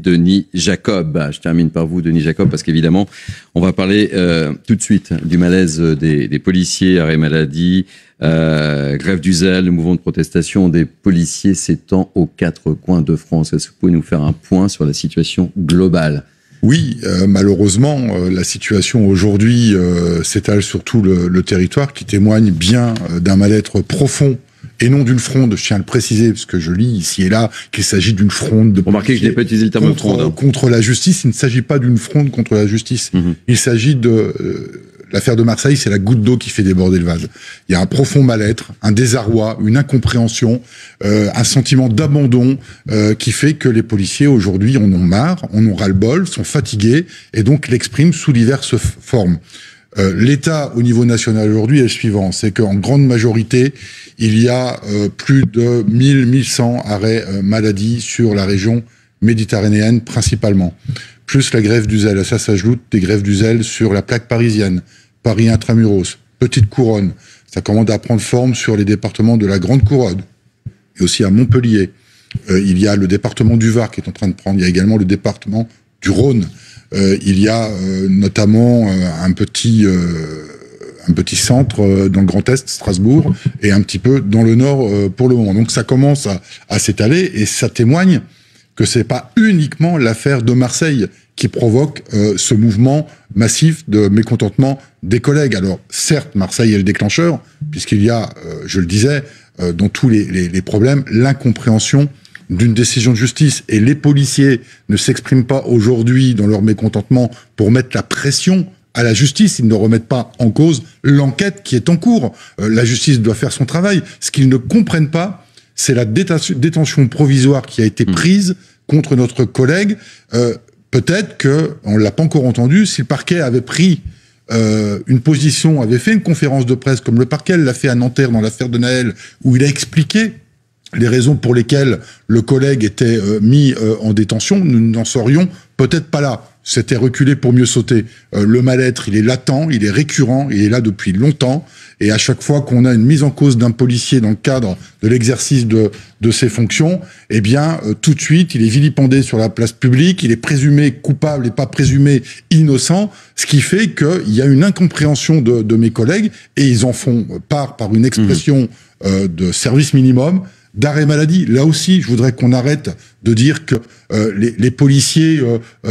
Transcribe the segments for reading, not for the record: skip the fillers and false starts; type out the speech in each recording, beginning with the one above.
Denis Jacob. Je termine par vous, Denis Jacob, parce qu'évidemment, on va parler tout de suite du malaise des policiers, arrêt maladie, grève du zèle, le mouvement de protestation des policiers s'étend aux 4 coins de France. Est-ce que vous pouvez nous faire un point sur la situation globale ? Oui, malheureusement, la situation aujourd'hui s'étale sur tout le territoire, qui témoigne bien d'un mal-être profond et non d'une fronde, je tiens à le préciser, parce que je lis ici et là qu'il s'agit d'une fronde de remarquez que je n'ai pas utilisé le terme fronde. Contre la justice. Il ne s'agit pas d'une fronde contre la justice. Il s'agit de... L'affaire de Marseille, c'est la goutte d'eau qui fait déborder le vase. Il y a un profond mal-être, un désarroi, une incompréhension, un sentiment d'abandon qui fait que les policiers, aujourd'hui, en ont marre, en ont ras-le-bol, sont fatigués, et donc l'expriment sous diverses formes. L'état au niveau national aujourd'hui est le suivant, c'est qu'en grande majorité, il y a plus de 1100 arrêts maladie sur la région méditerranéenne principalement. Plus la grève du zèle. À ça s'ajoute des grèves du zèle sur la plaque parisienne, Paris intramuros, Petite Couronne. Ça commence à prendre forme sur les départements de la Grande Couronne et aussi à Montpellier. Il y a le département du Var qui est en train de prendre. Il y a également le département du Rhône. Il y a notamment un petit centre dans le Grand Est, Strasbourg, et un petit peu dans le Nord pour le moment. Donc ça commence à s'étaler et ça témoigne que c'est pas uniquement l'affaire de Marseille qui provoque ce mouvement massif de mécontentement des collègues. Alors certes, Marseille est le déclencheur, puisqu'il y a, je le disais, dans tous les problèmes, l'incompréhension d'une décision de justice. Et les policiers ne s'expriment pas aujourd'hui dans leur mécontentement pour mettre la pression à la justice. Ils ne remettent pas en cause l'enquête qui est en cours. La justice doit faire son travail. Ce qu'ils ne comprennent pas, c'est la détention provisoire qui a été prise contre notre collègue. Peut-être qu'on ne l'a pas encore entendu. Si le parquet avait pris une position, avait fait une conférence de presse, comme le parquet l'a fait à Nanterre dans l'affaire de Naël, où il a expliqué les raisons pour lesquelles le collègue était mis en détention, nous n'en serions peut-être pas là. C'était reculer pour mieux sauter. Le mal-être, il est latent, il est récurrent, il est là depuis longtemps. Et à chaque fois qu'on a une mise en cause d'un policier dans le cadre de l'exercice de ses fonctions, eh bien, tout de suite, il est vilipendé sur la place publique, il est présumé coupable et pas présumé innocent, ce qui fait qu'il y a une incompréhension de mes collègues, et ils en font part par une expression de service minimum, d'arrêt maladie. Là aussi, je voudrais qu'on arrête de dire que les policiers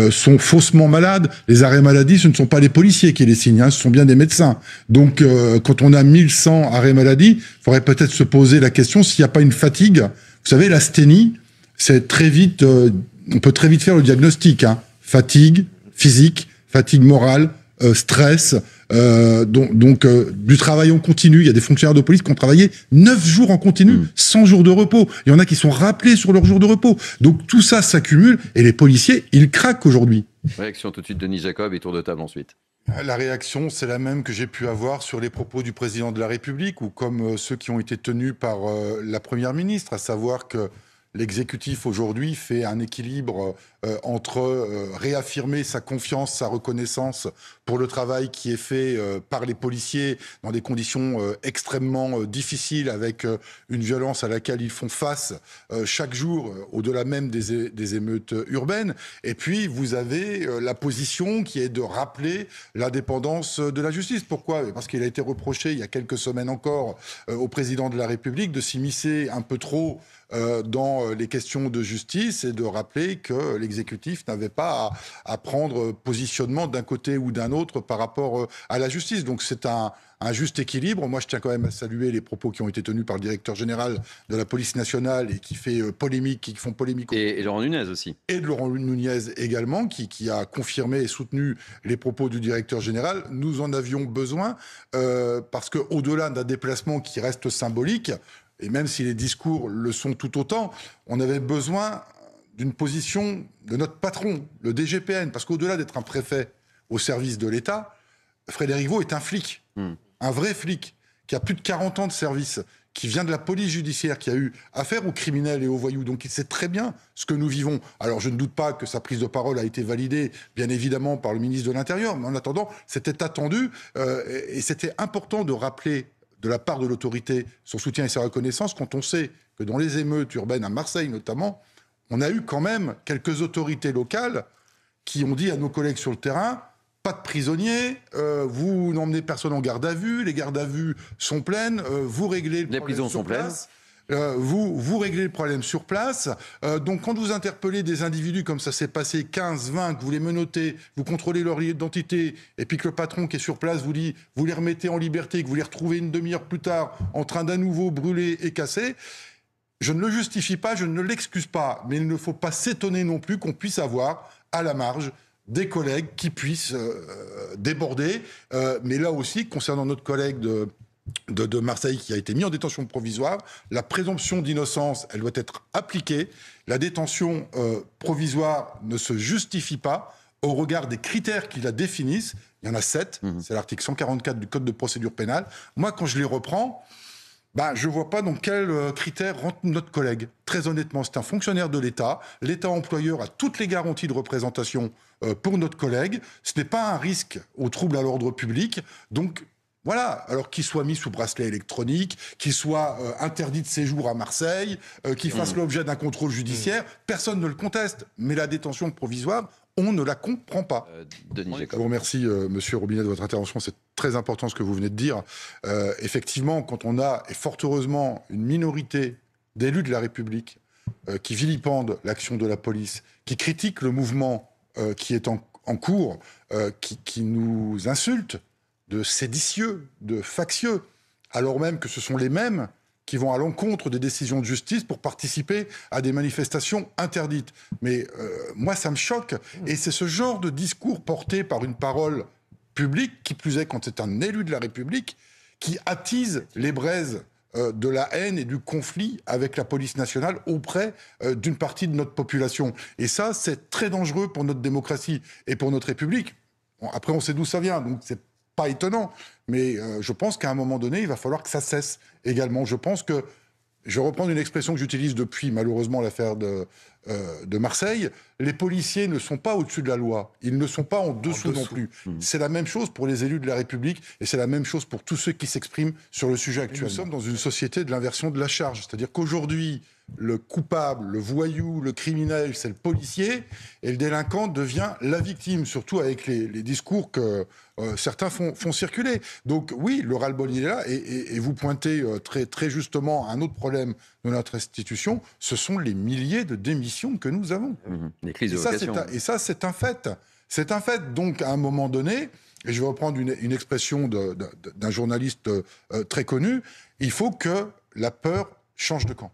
sont faussement malades. Les arrêts maladie, ce ne sont pas les policiers qui les signent, ce sont bien des médecins. Donc, quand on a 1100 arrêts maladie, il faudrait peut-être se poser la question s'il n'y a pas une fatigue. Vous savez, l'asthénie, c'est très vite, on peut très vite faire le diagnostic. Fatigue physique, fatigue morale, stress, donc du travail en continu. Il y a des fonctionnaires de police qui ont travaillé 9 jours en continu, 100 jours de repos. Il y en a qui sont rappelés sur leurs jours de repos. Donc tout ça s'accumule et les policiers, ils craquent aujourd'hui. Réaction tout de suite, Denis Jacob, et tour de table ensuite. La réaction, c'est la même que j'ai pu avoir sur les propos du président de la République, ou comme ceux qui ont été tenus par la Première ministre, à savoir que l'exécutif aujourd'hui fait un équilibre entre réaffirmer sa confiance, sa reconnaissance pour le travail qui est fait par les policiers dans des conditions extrêmement difficiles, avec une violence à laquelle ils font face chaque jour, au-delà même des émeutes urbaines. Et puis vous avez la position qui est de rappeler l'indépendance de la justice. Pourquoi ? Parce qu'il a été reproché il y a quelques semaines encore au président de la République de s'immiscer un peu trop dans les questions de justice, et de rappeler que l'exécutif n'avait pas à prendre positionnement d'un côté ou d'un autre par rapport à la justice. Donc c'est un juste équilibre. Moi, je tiens quand même à saluer les propos qui ont été tenus par le directeur général de la police nationale et qui font polémique. Et Laurent Nunez aussi. Et de Laurent Nunez également, qui a confirmé et soutenu les propos du directeur général. Nous en avions besoin parce qu'au-delà d'un déplacement qui reste symbolique, et même si les discours le sont tout autant, on avait besoin d'une position de notre patron, le DGPN, parce qu'au-delà d'être un préfet au service de l'État, Frédéric Vaux est un flic, un vrai flic, qui a plus de 40 ans de service, qui vient de la police judiciaire, qui a eu affaire aux criminels et aux voyous, donc il sait très bien ce que nous vivons. Alors je ne doute pas que sa prise de parole a été validée, bien évidemment, par le ministre de l'Intérieur, mais en attendant, c'était attendu, et c'était important de rappeler de la part de l'autorité son soutien et sa reconnaissance, quand on sait que dans les émeutes urbaines, à Marseille notamment, on a eu quand même quelques autorités locales qui ont dit à nos collègues sur le terrain, pas de prisonniers, vous n'emmenez personne en garde à vue, les gardes à vue sont pleines, vous réglez le problème. Les prisons sont pleines. Vous réglez le problème sur place. Donc, quand vous interpellez des individus comme ça s'est passé, 15, 20, que vous les menottez, vous contrôlez leur identité, et puis que le patron qui est sur place vous dit, vous les remettez en liberté, que vous les retrouvez une demi-heure plus tard en train d'à nouveau brûler et casser, je ne le justifie pas, je ne l'excuse pas, mais il ne faut pas s'étonner non plus qu'on puisse avoir, à la marge, des collègues qui puissent déborder. Mais là aussi, concernant notre collègue de Marseille qui a été mis en détention provisoire, la présomption d'innocence, elle doit être appliquée. La détention provisoire ne se justifie pas au regard des critères qui la définissent. Il y en a 7, c'est l'article 144 du Code de procédure pénale. Moi, quand je les reprends, je vois pas dans quels critères rentre notre collègue. Très honnêtement, c'est un fonctionnaire de l'État. L'État employeur a toutes les garanties de représentation pour notre collègue. Ce n'est pas un risque au trouble à l'ordre public. Donc, voilà, alors qu'il soit mis sous bracelet électronique, qu'il soit interdit de séjour à Marseille, qu'il fasse l'objet d'un contrôle judiciaire, personne ne le conteste. Mais la détention provisoire, on ne la comprend pas. Denis Jacob. Je vous remercie, Monsieur Robinet, de votre intervention. C'est très important ce que vous venez de dire. Effectivement, quand on a, et fort heureusement, une minorité d'élus de la République qui vilipendent l'action de la police, qui critiquent le mouvement qui est en cours, qui nous insultent, de séditieux, de factieux, alors même que ce sont les mêmes qui vont à l'encontre des décisions de justice pour participer à des manifestations interdites. Mais moi, ça me choque. Et c'est ce genre de discours porté par une parole publique, qui plus est quand c'est un élu de la République, qui attise les braises de la haine et du conflit avec la police nationale auprès d'une partie de notre population. Et ça, c'est très dangereux pour notre démocratie et pour notre République. Bon, après, on sait d'où ça vient, donc c'est pas étonnant, mais je pense qu'à un moment donné, il va falloir que ça cesse également. Je pense que, je vais reprendre une expression que j'utilise depuis, malheureusement, l'affaire de Marseille, les policiers ne sont pas au-dessus de la loi, ils ne sont pas en dessous non plus. C'est la même chose pour les élus de la République, et c'est la même chose pour tous ceux qui s'expriment sur le sujet actuel. Nous sommes dans une société de l'inversion de la charge, c'est-à-dire qu'aujourd'hui, le coupable, le voyou, le criminel, c'est le policier, et le délinquant devient la victime, surtout avec les discours que certains font circuler. Donc oui, le ras-le-bol, il est là, et vous pointez très, très justement un autre problème de notre institution, ce sont les milliers de démissions que nous avons. Les crises de vocation. Et ça, c'est un fait. C'est un fait. Donc, à un moment donné, et je vais reprendre une expression d'un journaliste très connu, il faut que la peur change de camp.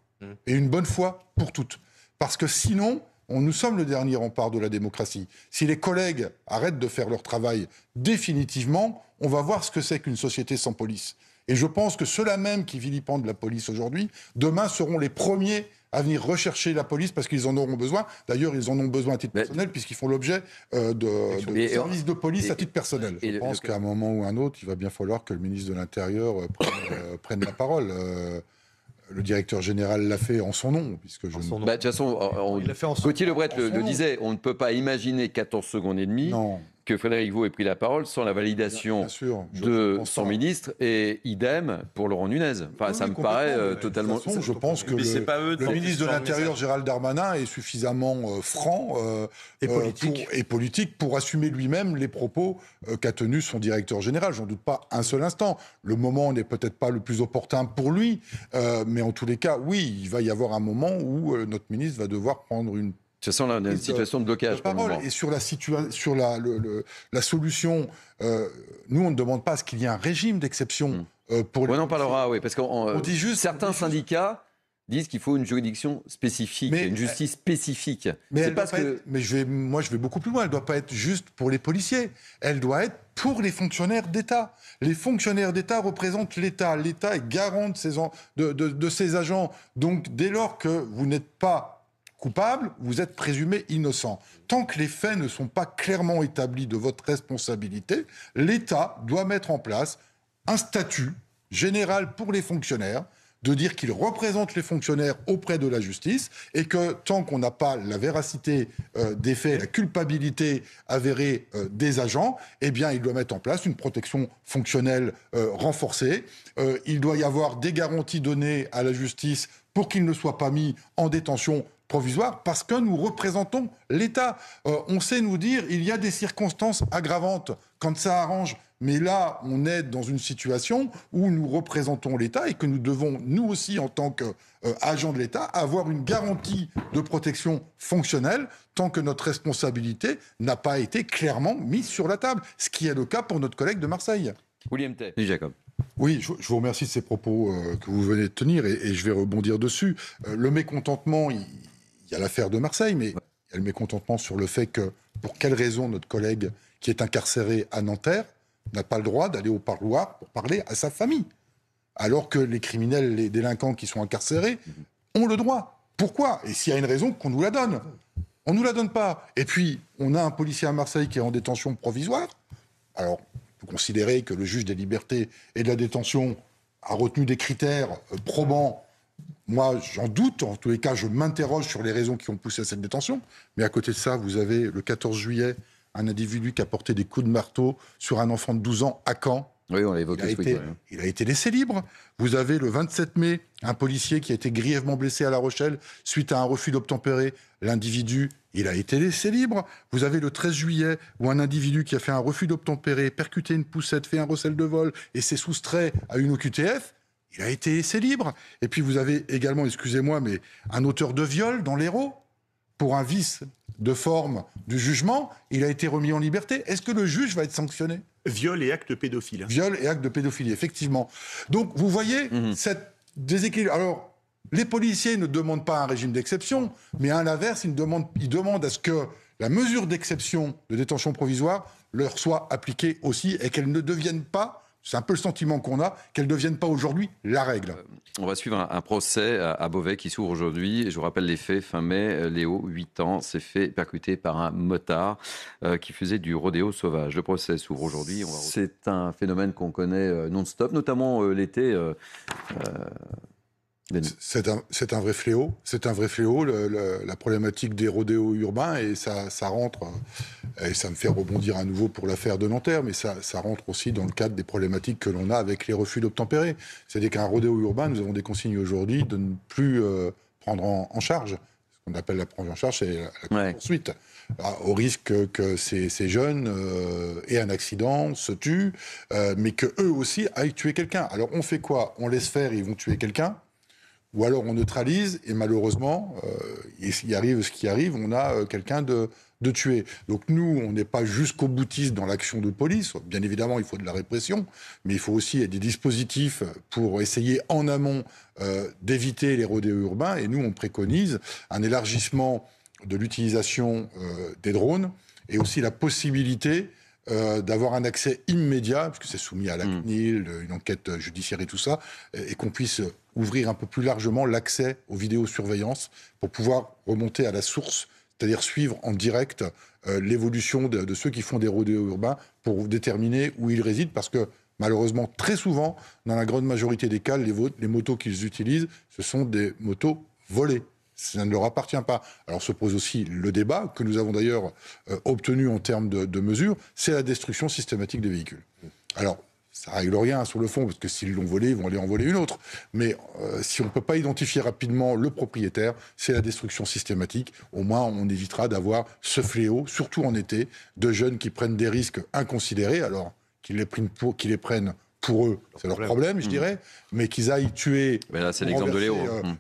Et une bonne fois pour toutes. Parce que sinon, nous sommes le dernier rempart de la démocratie. Si les collègues arrêtent de faire leur travail définitivement, on va voir ce que c'est qu'une société sans police. Et je pense que ceux-là même qui vilipendent la police aujourd'hui, demain seront les premiers à venir rechercher la police parce qu'ils en auront besoin. D'ailleurs, ils en ont besoin à titre personnel puisqu'ils font l'objet de services de police à titre personnel. Je pense qu'à un moment ou un autre, il va bien falloir que le ministre de l'Intérieur prenne la parole. Le directeur général l'a fait en son nom, puisque je... De toute façon, Gauthier Lebret le disait, on ne peut pas imaginer 14 secondes et demie que Frédéric Veau ait pris la parole sans la validation de son ministre, et idem pour Laurent Nunez. Enfin, ça me paraît totalement... De toute façon, je pense que le ministre de l'Intérieur, Gérald Darmanin, est suffisamment franc et politique pour assumer lui-même les propos qu'a tenus son directeur général. J'en doute pas un seul instant. Le moment n'est peut-être pas le plus opportun pour lui, mais en tous les cas, oui, il va y avoir un moment où notre ministre va devoir prendre une... Ça sent une situation de blocage. Et sur la solution, nous, on ne demande pas à ce qu'il y ait un régime d'exception pour les... On en parlera, oui, parce qu'on dit juste... Certains syndicats disent qu'il faut une juridiction spécifique, une justice spécifique. Mais moi, je vais beaucoup plus loin. Elle ne doit pas être juste pour les policiers. Elle doit être pour les fonctionnaires d'État. Les fonctionnaires d'État représentent l'État. L'État est garant de ses agents. Donc, dès lors que vous n'êtes pas coupable, vous êtes présumé innocent. Tant que les faits ne sont pas clairement établis de votre responsabilité, l'État doit mettre en place un statut général pour les fonctionnaires, de dire qu'ils représentent les fonctionnaires auprès de la justice, et que tant qu'on n'a pas la véracité des faits, la culpabilité avérée des agents, eh bien, il doit mettre en place une protection fonctionnelle renforcée. Il doit y avoir des garanties données à la justice pour qu'il ne soit pas mis en détention provisoire parce que nous représentons l'État. On sait nous dire, il y a des circonstances aggravantes quand ça arrange, mais là, on est dans une situation où nous représentons l'État et que nous devons, nous aussi, en tant qu'agents de l'État, avoir une garantie de protection fonctionnelle tant que notre responsabilité n'a pas été clairement mise sur la table, ce qui est le cas pour notre collègue de Marseille. William Tay. Oui, Jacob. Oui, je vous remercie de ces propos que vous venez de tenir et je vais rebondir dessus. Le mécontentement, il y a l'affaire de Marseille, mais il y a le mécontentement sur le fait que, pour quelle raison notre collègue qui est incarcéré à Nanterre n'a pas le droit d'aller au parloir pour parler à sa famille, alors que les criminels, les délinquants qui sont incarcérés ont le droit. Pourquoi ? Et s'il y a une raison, qu'on nous la donne. On nous la donne pas. Et puis, on a un policier à Marseille qui est en détention provisoire. Alors, on peut considérer que le juge des libertés et de la détention a retenu des critères probants. Moi, j'en doute. En tous les cas, je m'interroge sur les raisons qui ont poussé à cette détention. Mais à côté de ça, vous avez le 14 juillet, un individu qui a porté des coups de marteau sur un enfant de 12 ans à Caen. Oui, on l'a évoqué ce week-end. Il a été laissé libre. Vous avez le 27 mai, un policier qui a été grièvement blessé à La Rochelle suite à un refus d'obtempérer. L'individu, il a été laissé libre. Vous avez le 13 juillet, où un individu qui a fait un refus d'obtempérer, percuté une poussette, fait un recel de vol et s'est soustrait à une OQTF, il a été laissé libre. Et puis vous avez également, excusez-moi, mais un auteur de viol dans l'Hérault, pour un vice de forme du jugement, il a été remis en liberté. Est-ce que le juge va être sanctionné ? Viol et acte pédophile. Viol et acte de pédophilie, effectivement. Donc, vous voyez cette déséquilibre. Alors, les policiers ne demandent pas un régime d'exception, mais à l'inverse, ils demandent à ce que la mesure d'exception de détention provisoire leur soit appliquée aussi et qu'elle ne devienne pas, c'est un peu le sentiment qu'on a, qu'elle ne devienne pas aujourd'hui la règle. On va suivre un procès à Beauvais qui s'ouvre aujourd'hui. Je vous rappelle les faits. Fin mai, Léo, 8 ans, s'est fait percuter par un motard qui faisait du rodéo sauvage. Le procès s'ouvre aujourd'hui. C'est un phénomène qu'on connaît non-stop, notamment l'été. C'est un vrai fléau. C'est un vrai fléau, la problématique des rodéos urbains, et ça rentre, et ça me fait rebondir à nouveau pour l'affaire de Nanterre, mais ça rentre aussi dans le cadre des problématiques que l'on a avec les refus d'obtempérer. C'est-à-dire qu'un rodéo urbain, nous avons des consignes aujourd'hui de ne plus prendre en charge. Ce qu'on appelle la prise en charge, c'est la poursuite. Au risque que ces jeunes aient un accident, se tuent, mais que eux aussi aillent tuer quelqu'un. Alors on fait quoi ? On laisse faire, ils vont tuer quelqu'un. Ou alors on neutralise, et malheureusement, il arrive ce qui arrive, on a quelqu'un de tué. Donc nous, on n'est pas jusqu'au boutiste dans l'action de police. Bien évidemment, il faut de la répression, mais il faut aussi des dispositifs pour essayer en amont d'éviter les rodéos urbains. Et nous, on préconise un élargissement de l'utilisation des drones et aussi la possibilité d'avoir un accès immédiat, puisque c'est soumis à la CNIL, une enquête judiciaire et tout ça, et qu'on puisse ouvrir un peu plus largement l'accès aux vidéosurveillances pour pouvoir remonter à la source, c'est-à-dire suivre en direct l'évolution de ceux qui font des rodéos urbains pour déterminer où ils résident, parce que malheureusement, très souvent, dans la grande majorité des cas, les motos qu'ils utilisent, ce sont des motos volées. Ça ne leur appartient pas. Alors se pose aussi le débat, que nous avons d'ailleurs obtenu en termes de mesures, c'est la destruction systématique des véhicules. Alors, ça règle rien sur le fond, parce que s'ils l'ont volé, ils vont aller en voler une autre. Mais si on ne peut pas identifier rapidement le propriétaire, c'est la destruction systématique. Au moins, on évitera d'avoir ce fléau, surtout en été, de jeunes qui prennent des risques inconsidérés, alors qu'ils les prennent pour eux, c'est leur problème, je dirais, mais qu'ils aillent tuer, mais là, c'est l'exemple de Léo,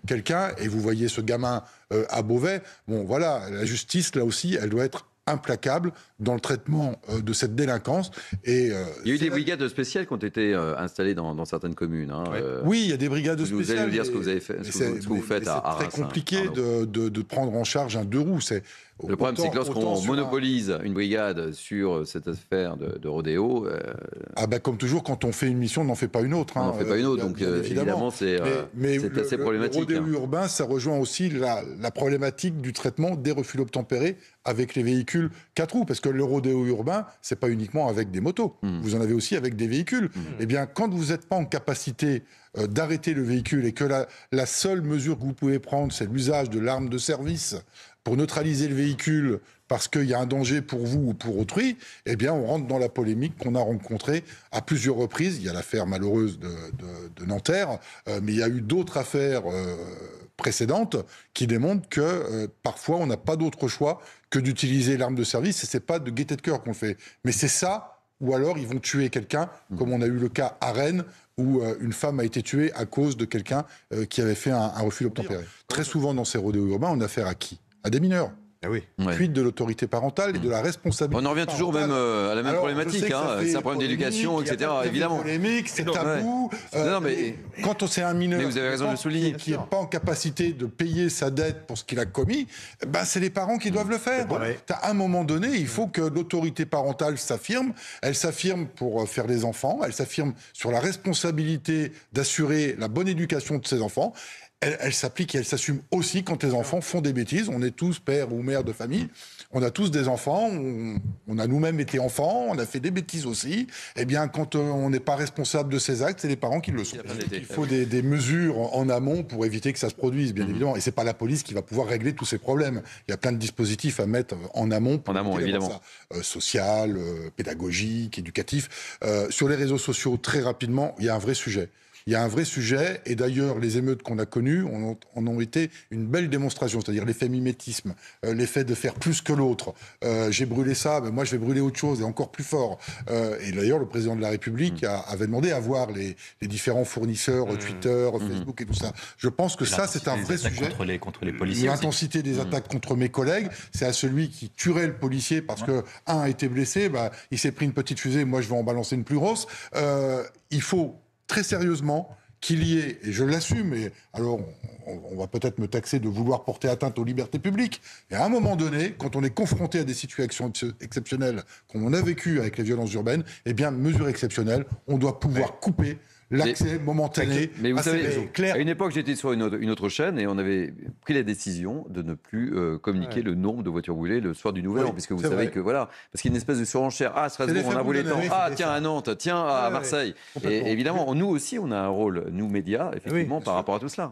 quelqu'un, et vous voyez ce gamin à Beauvais, bon voilà, la justice, là aussi, elle doit être implacable dans le traitement de cette délinquance. Et, il y a eu des brigades spéciales qui ont été installées dans certaines communes. Oui, il y a des brigades spéciales. Vous allez nous dire ce que vous avez fait, ce que vous faites à Reims. C'est très compliqué de prendre en charge un deux roues. Le problème, c'est que lorsqu'on monopolise une brigade sur cette affaire de rodéo... comme toujours, quand on fait une mission, on n'en fait pas une autre. On n'en fait pas une autre, donc évidemment, c'est assez problématique. Le rodéo urbain, ça rejoint aussi la problématique du traitement des refus d'obtempérer avec les véhicules 4 roues, parce que le rodéo urbain, c'est pas uniquement avec des motos. Vous en avez aussi avec des véhicules. Eh bien, quand vous n'êtes pas en capacité d'arrêter le véhicule et que la seule mesure que vous pouvez prendre, c'est l'usage de l'arme de service pour neutraliser le véhicule parce qu'il y a un danger pour vous ou pour autrui, eh bien, on rentre dans la polémique qu'on a rencontrée à plusieurs reprises. Il y a l'affaire malheureuse de Nanterre, mais il y a eu d'autres affaires précédentes qui démontrent que parfois on n'a pas d'autre choix que d'utiliser l'arme de service, et c'est pas de gaieté de cœur qu'on le fait. Mais c'est ça, ou alors ils vont tuer quelqu'un, comme on a eu le cas à Rennes, où une femme a été tuée à cause de quelqu'un qui avait fait un refus d'obtempérer. Très souvent dans ces rodéos urbains, on a affaire à qui ? À des mineurs. Ah oui. Quid de l'autorité parentale et de la responsabilité. On en revient toujours même à la même problématique. C'est un problème d'éducation, etc. Évidemment. Polémique, c'est tabou. Non, mais quand c'est un mineur, mais vous avez raison de le souligner, qui n'est pas en capacité de payer sa dette pour ce qu'il a commis, ben c'est les parents qui doivent le faire. À un moment donné, il faut que l'autorité parentale s'affirme. Elle s'affirme pour faire des enfants. Elle s'affirme sur la responsabilité d'assurer la bonne éducation de ses enfants. Elle s'applique et elle s'assume aussi quand les enfants font des bêtises. On est tous pères ou mères de famille. On a tous des enfants. On a nous-mêmes été enfants. On a fait des bêtises aussi. Eh bien, quand on n'est pas responsable de ces actes, c'est les parents qui le sont. Il faut des mesures en amont pour éviter que ça se produise, bien évidemment. Et c'est pas la police qui va pouvoir régler tous ces problèmes. Il y a plein de dispositifs à mettre en amont. Évidemment. Social, pédagogique, éducatif. Sur les réseaux sociaux, très rapidement, il y a un vrai sujet. Il y a un vrai sujet, et d'ailleurs, les émeutes qu'on a connues en ont été une belle démonstration, c'est-à-dire l'effet mimétisme, l'effet de faire plus que l'autre. J'ai brûlé ça, ben moi je vais brûler autre chose, et encore plus fort. Et d'ailleurs, le président de la République avait demandé à voir les différents fournisseurs, Twitter, Facebook et tout ça. Je pense que ça, c'est un vrai sujet. Contre les policiers. L'intensité des attaques contre mes collègues, c'est à celui qui tuerait le policier parce que un a été blessé, bah, il s'est pris une petite fusée, moi je vais en balancer une plus grosse. Il faut très sérieusement qu'il y ait, et je l'assume, et alors on va peut-être me taxer de vouloir porter atteinte aux libertés publiques, et à un moment donné, quand on est confronté à des situations exceptionnelles, comme on a vécu avec les violences urbaines, eh bien, mesure exceptionnelle, on doit pouvoir couper l'accès momentané. Mais vous savez, à une époque, j'étais sur une autre chaîne et on avait pris la décision de ne plus communiquer le nombre de voitures brûlées le soir du Nouvel An, puisque vous savez que voilà, parce qu'il y a une espèce de surenchère. Ah, Strasbourg, on a brûlé tant. Ah, tiens, à Nantes, tiens, à Marseille. Et évidemment, nous aussi, on a un rôle, nous médias, effectivement, par rapport à tout cela.